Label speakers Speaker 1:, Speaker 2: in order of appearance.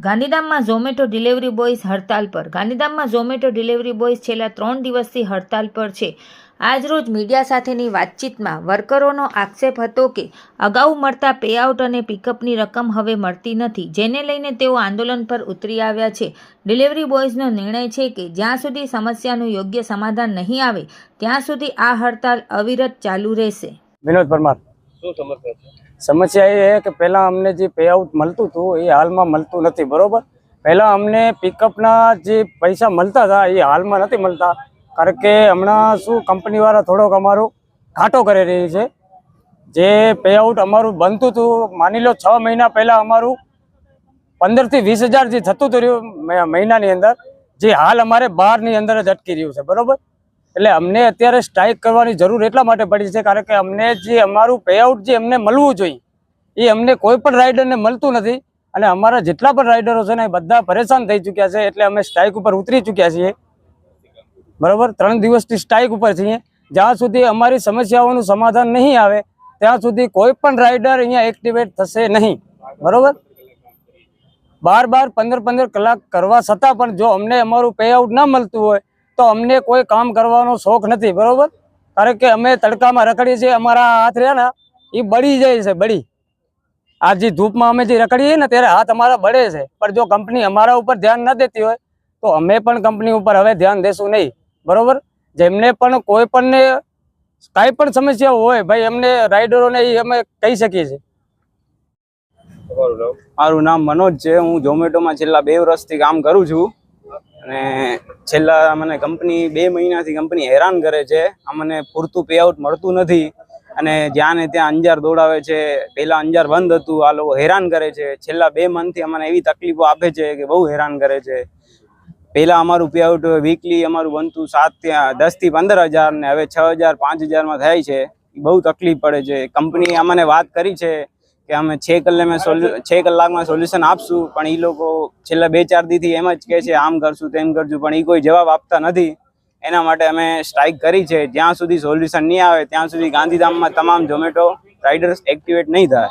Speaker 1: ગાંધીધામમાં Zomato delivery boys હડતાલ પર. ગાંધીધામમાં ઝોમેટો ડિલિવરી બોયઝ છેલ્લા 3 દિવસથી હડતાલ પર છે. આજરોજ મીડિયા સાથેની વાતચીતમાં વર્કરોનો આક્ષેપ હતો કે અગાઉ મળતા પેઆઉટ અને પિકઅપની રકમ હવે મળતી નથી, જેને લઈને તેઓ આંદોલન પર ઉતરી આવ્યા છે. ડિલિવરી બોયઝનો નિર્ણય છે કે જ્યાં સુધી સમસ્યાનું યોગ્ય સમાધાન નહીં આવે ત્યાં સુધી આ હડતાલ અવિરત ચાલુ રહેશે.
Speaker 2: વિનોદ પરમાર.
Speaker 3: શું સમસ્યા છે?
Speaker 2: સમસ્યા એ છે કે પહેલાં અમને જે પેઆઉટ મળતું હતું એ હાલમાં મળતું નથી. બરોબર, પહેલાં અમને પિકઅપના જે પૈસા મળતા હતા એ હાલમાં નથી મળતા, કારણ કે હમણાં શું કંપનીવાળા થોડોક અમારું ઘાટો કરી રહી છે. જે પેઆઉટ અમારું બનતું હતું, માની લો 6 મહિના પહેલાં અમારું 15 થી 20 હજાર જે થતું હતું મહિનાની અંદર, જે હાલ અમારે 12 ની અંદર જ અટકી રહ્યું છે. બરોબર, એટલે અમને અત્યારે સ્ટ્રાઇક કરવાની જરૂર એટલા માટે પડી છે કારણ કે અમને જે અમારું પેઆઉટ જે અમને મળવું જોઈએ એ અમને કોઈ પણ રાઇડરને મળતું નથી, અને અમારા જેટલા પણ રાઇડરો છે ને એ બધા પરેશાન થઈ ચૂક્યા છે. એટલે અમે સ્ટ્રાઇક ઉપર ઉતરી ચૂક્યા છીએ. બરોબર, 3 દિવસથી સ્ટ્રાઇક ઉપર છીએ. જ્યાં સુધી અમારી સમસ્યાઓનું સમાધાન નહીં આવે ત્યાં સુધી કોઈ પણ રાઇડર અહીંયા એક્ટિવેટ થશે નહીં. બરોબર, 12-15 કલાક કરવા છતાં પણ જો અમને અમારું પેઆઉટ ના મળતું હોય તો અમને કોઈ કામ કરવાનો શોખ નથી. બરોબર, કારણ કે અમે તડકામાં રખડીએ છીએ, અમારા હાથ રહ્યા ને એ બળી જાય છે. બળી આ જે ધૂપમાં અમે જે રખડીએ ને ત્યારે હાથ અમારા બળે છે. પણ જો કંપની અમારા ઉપર ધ્યાન ન દેતી હોય તો અમે પણ કંપની ઉપર હવે ધ્યાન દેશું નહીં. બરોબર, જેમને પણ કોઈ પણ કાંઈ પણ સમસ્યા હોય ભાઈ અમને રાઇડરોને એ અમે કહી શકીએ છીએ.
Speaker 4: મારું નામ મનોજ છે. હું ઝોમેટોમાં છેલ્લા 2 વર્ષથી કામ કરું છું, અને છેલ્લા મને કંપની 2 મહિનાથી કંપની હેરાન કરે છે. અમને પૂરતું પેઆઉટ મળતું નથી, અને જ્યાં ને ત્યાં અંજાર દોડાવે છે. પહેલાં અંજાર બંધ હતું, આ લોકો હેરાન કરે છે. છેલ્લા 2 મંથથી અમને એવી તકલીફો આપે છે કે બહુ હેરાન કરે છે. પહેલાં અમારું પેઆઉટ વીકલી અમારું બનતું 10 થી 15 હજાર, ને હવે 6 હજાર 5 હજારમાં થાય છે. બહુ તકલીફ પડે છે. કંપનીએ અમને વાત કરી છે કે અમે 6 કલાકમાં સોલ્યુશન આપશું, પણ એ લોકો છેલ્લા 2-4 દીથી એમ જ કહે છે આમ કરશું તેમ કરશું, પણ એ કોઈ જવાબ આપતા નથી. એના માટે અમે સ્ટ્રાઇક કરી છે. જ્યાં સુધી સોલ્યુશન નહીં આવે ત્યાં સુધી ગાંધીધામમાં તમામ ઝોમેટો રાઇડર્સ એક્ટિવેટ નહીં થાય.